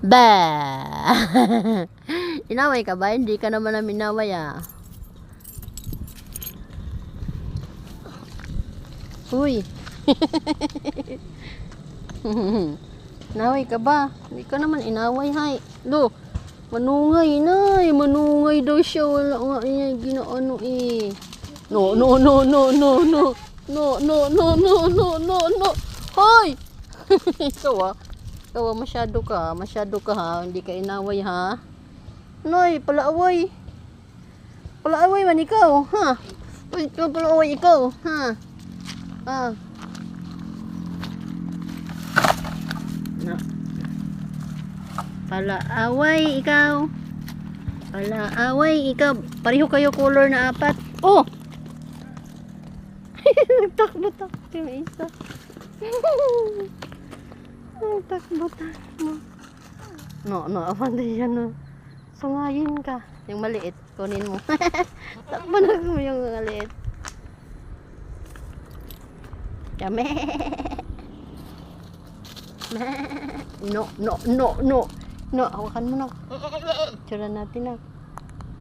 Ba! Inaway ka ba? Hindi ka naman namin inaway ah. Uy! Inaway ka ba? Hindi ka naman inaway, hay. Do, manungay na eh. Manungay daw siya. Wala nga niya ginaano eh. No, no, no, no, no, no. No, no, no, no, no, no, no. Hoy! Ikaw ah. Ikaw ah, masyado ka. Masyado ka ha. Hindi ka inaway ha. Noy, palaaway. Palaaway man ikaw, ha? Uy, palaaway ikaw, ha? Ah. Na. Palaaway ikaw. Palaaway ikaw. Pareho kayo color na 4. Oh! Takbo-takbo yung isa. Takbo-takbo. No, afanda yan no. Sungayin ka. Yung maliit, kunin mo. Takbo na mo yung maliit. Dami. No. No, hawakan mo na. Tsura natin na.